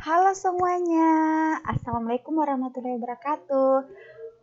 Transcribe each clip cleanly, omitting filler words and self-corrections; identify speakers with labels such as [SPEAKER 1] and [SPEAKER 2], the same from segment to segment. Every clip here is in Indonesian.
[SPEAKER 1] Halo semuanya, Assalamualaikum warahmatullahi wabarakatuh.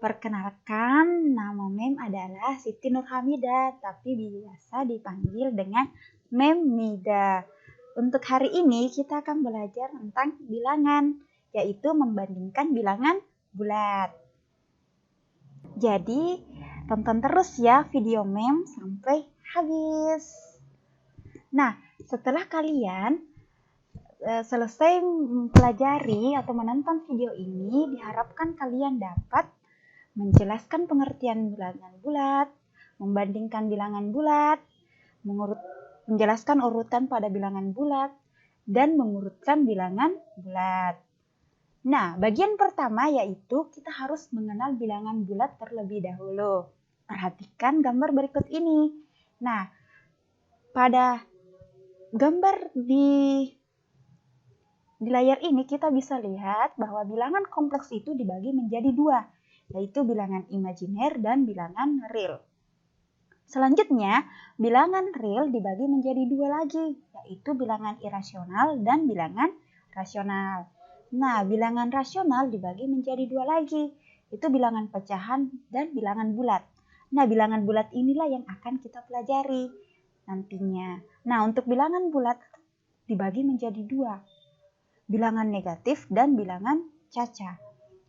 [SPEAKER 1] Perkenalkan, nama Mem adalah Siti Nurhamida, tapi biasa dipanggil dengan Mem Mida. Untuk hari ini kita akan belajar tentang bilangan, yaitu membandingkan bilangan bulat. Jadi, tonton terus ya video Mem sampai habis. Nah, setelah kalian selesai mempelajari atau menonton video ini, diharapkan kalian dapat menjelaskan pengertian bilangan bulat, membandingkan bilangan bulat, menjelaskan urutan pada bilangan bulat, dan mengurutkan bilangan bulat. Nah, bagian pertama yaitu kita harus mengenal bilangan bulat terlebih dahulu. Perhatikan gambar berikut ini. Nah, pada gambar di layar ini kita bisa lihat bahwa bilangan kompleks itu dibagi menjadi dua, yaitu bilangan imajiner dan bilangan real. Selanjutnya, bilangan real dibagi menjadi dua lagi, yaitu bilangan irasional dan bilangan rasional. Nah, bilangan rasional dibagi menjadi dua lagi, itu bilangan pecahan dan bilangan bulat. Nah, bilangan bulat inilah yang akan kita pelajari nantinya. Nah, untuk bilangan bulat dibagi menjadi dua, bilangan negatif dan bilangan caca.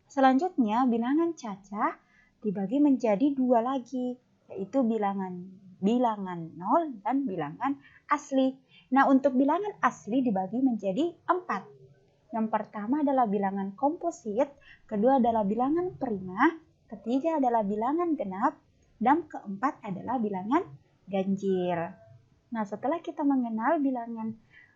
[SPEAKER 1] Selanjutnya, bilangan caca dibagi menjadi dua lagi, yaitu bilangan 0 dan bilangan asli. Nah, untuk bilangan asli dibagi menjadi 4. Yang pertama adalah bilangan komposit, kedua adalah bilangan prima, ketiga adalah bilangan genap, dan keempat adalah bilangan ganjil. Nah, setelah kita mengenal bilangan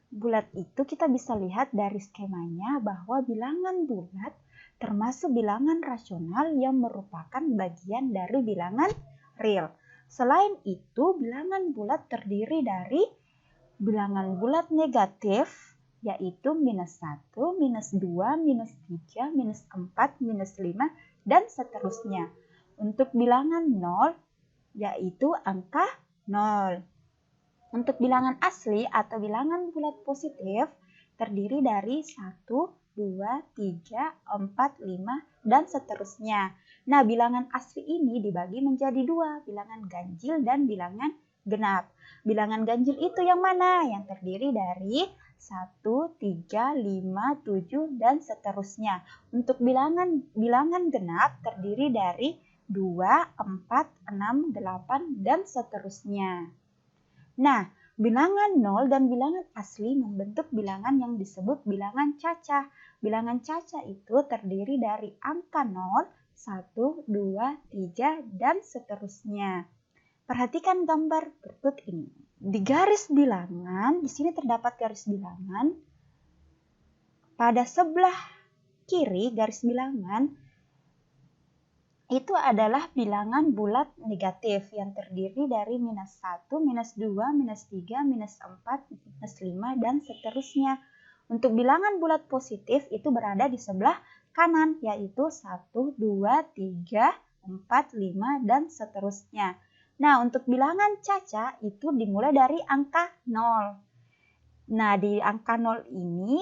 [SPEAKER 1] bulat itu, kita bisa lihat dari skemanya bahwa bilangan bulat termasuk bilangan rasional yang merupakan bagian dari bilangan real. Selain itu, bilangan bulat terdiri dari bilangan bulat negatif, yaitu -1, -2, -3, -4, -5, dan seterusnya. Untuk bilangan 0, yaitu angka 0. Untuk bilangan asli atau bilangan bulat positif terdiri dari 1, 2, 3, 4, 5, dan seterusnya. Nah, bilangan asli ini dibagi menjadi dua, bilangan ganjil dan bilangan genap. Bilangan ganjil itu yang mana? Yang terdiri dari 1, 3, 5, 7, dan seterusnya. Untuk bilangan genap terdiri dari 2, 4, 6, 8, dan seterusnya. Nah, bilangan 0 dan bilangan asli membentuk bilangan yang disebut bilangan caca. Bilangan caca itu terdiri dari angka 0, 1, 2, 3, dan seterusnya. Perhatikan gambar berikut ini. Di garis bilangan, di sini terdapat garis bilangan. Pada sebelah kiri garis bilangan, itu adalah bilangan bulat negatif yang terdiri dari -1, -2, -3, -4, -5, dan seterusnya. Untuk bilangan bulat positif itu berada di sebelah kanan, yaitu 1, 2, 3, 4, 5, dan seterusnya. Nah, untuk bilangan caca itu dimulai dari angka 0. Nah, di angka 0 ini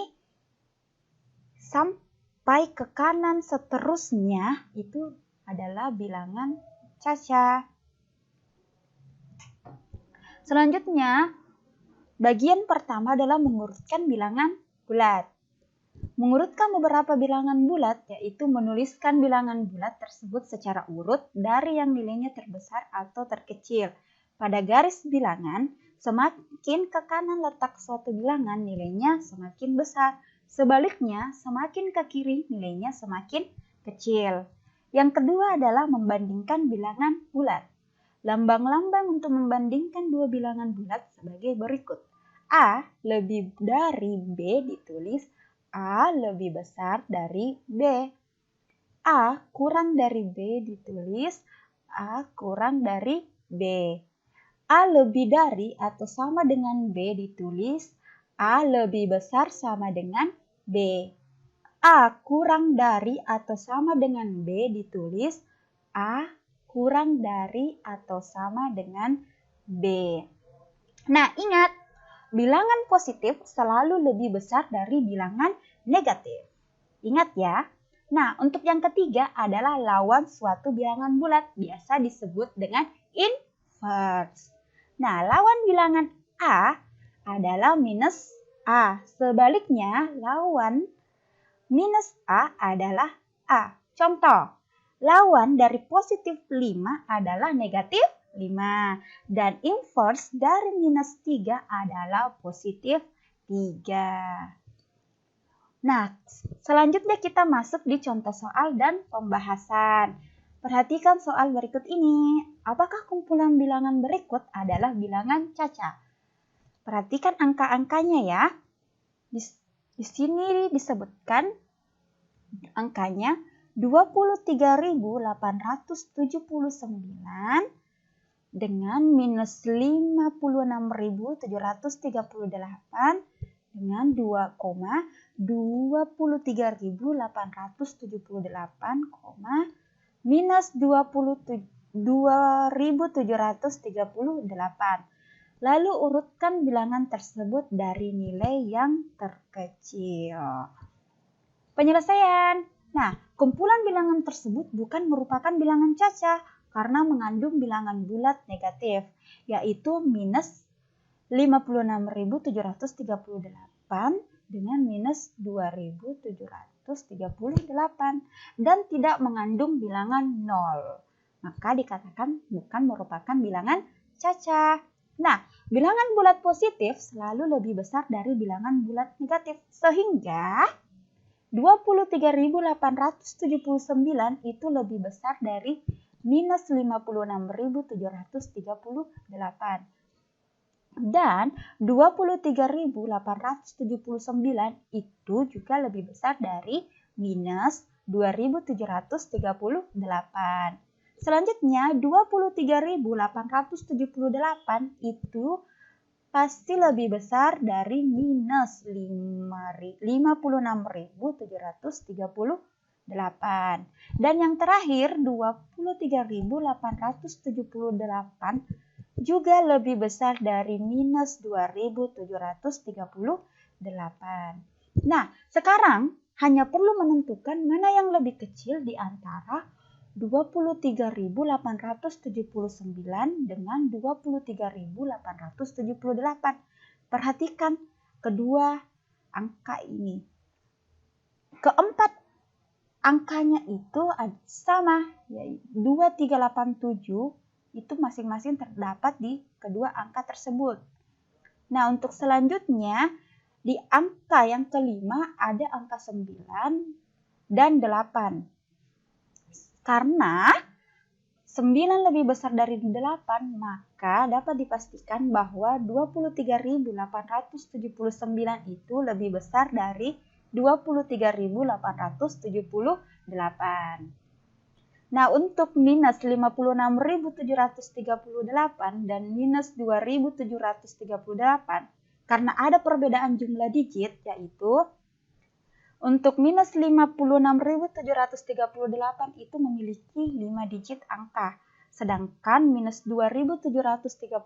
[SPEAKER 1] sampai ke kanan seterusnya itu adalah bilangan caca. Selanjutnya, bagian pertama adalah mengurutkan bilangan bulat. Mengurutkan beberapa bilangan bulat yaitu menuliskan bilangan bulat tersebut secara urut dari yang nilainya terbesar atau terkecil. Pada garis bilangan, semakin ke kanan letak suatu bilangan nilainya semakin besar. Sebaliknya, semakin ke kiri nilainya semakin kecil. Yang kedua adalah membandingkan bilangan bulat. Lambang-lambang untuk membandingkan dua bilangan bulat sebagai berikut. A lebih dari B ditulis A lebih besar dari B. A kurang dari B ditulis A kurang dari B. A lebih dari atau sama dengan B ditulis A lebih besar sama dengan B. A kurang dari atau sama dengan B ditulis A kurang dari atau sama dengan B. Nah, ingat, bilangan positif selalu lebih besar dari bilangan negatif. Ingat ya. Nah, untuk yang ketiga adalah lawan suatu bilangan bulat, biasa disebut dengan inverse. Nah, lawan bilangan A adalah minus A. Sebaliknya, lawan minus A adalah A. Contoh, lawan dari positif 5 adalah negatif 5. Dan inverse dari minus 3 adalah positif 3. Nah, selanjutnya kita masuk di contoh soal dan pembahasan. Perhatikan soal berikut ini. Apakah kumpulan bilangan berikut adalah bilangan caca? Perhatikan angka-angkanya ya. Di sini disebutkan angkanya 23.879 dengan minus 56.738 dengan 2,23.878, minus 2.738. Lalu urutkan bilangan tersebut dari nilai yang terkecil. Penyelesaian. Nah, kumpulan bilangan tersebut bukan merupakan bilangan caca karena mengandung bilangan bulat negatif, yaitu minus 56.738 dengan minus 2.738 dan tidak mengandung bilangan 0. Maka dikatakan bukan merupakan bilangan caca. Nah, bilangan bulat positif selalu lebih besar dari bilangan bulat negatif, sehingga 23.879 itu lebih besar dari minus 56.738. Dan 23.879 itu juga lebih besar dari minus 2.738. Selanjutnya 23.878 itu pasti lebih besar dari minus 56.738. Dan yang terakhir 23.878 juga lebih besar dari minus 2.738. Nah, sekarang hanya perlu menentukan mana yang lebih kecil di antara 23.879 dengan 23.878. Perhatikan kedua angka ini. Keempat angkanya itu sama, yaitu 2387 itu masing-masing terdapat di kedua angka tersebut. Nah, untuk selanjutnya di angka yang kelima ada angka 9 dan 8. Karena 9 lebih besar dari 8, maka dapat dipastikan bahwa 23.879 itu lebih besar dari 23.878. Nah, untuk minus 56.738 dan minus 2.738, karena ada perbedaan jumlah digit, yaitu untuk minus 56.738 itu memiliki 5 digit angka, sedangkan minus 2.738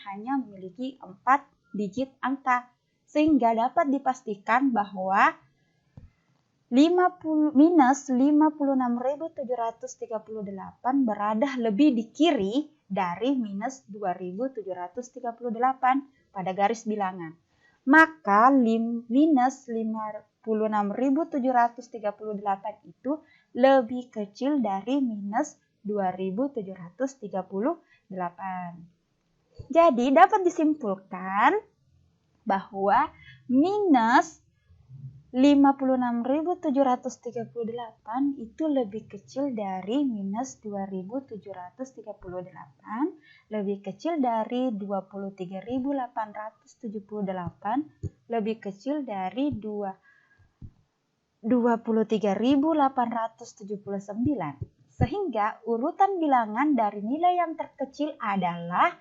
[SPEAKER 1] hanya memiliki 4 digit angka, sehingga dapat dipastikan bahwa minus 56.738 berada lebih di kiri dari minus 2.738 pada garis bilangan. Maka minus 56.738 itu lebih kecil dari minus 2.738. Jadi dapat disimpulkan bahwa minus 56.738 itu lebih kecil dari minus 2.738, lebih kecil dari 23.878, lebih kecil dari 23.879. Sehingga urutan bilangan dari nilai yang terkecil adalah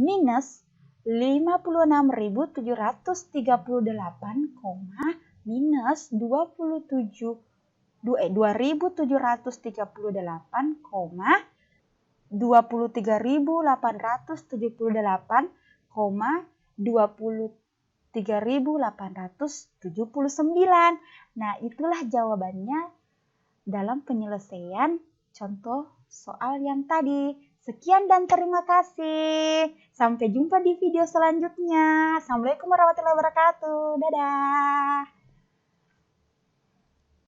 [SPEAKER 1] minus 56.738, minus 2.738, 23.878, 23.879. Nah, itulah jawabannya dalam penyelesaian contoh soal yang tadi. Sekian dan terima kasih. Sampai jumpa di video selanjutnya. Assalamualaikum warahmatullahi wabarakatuh. Dadah.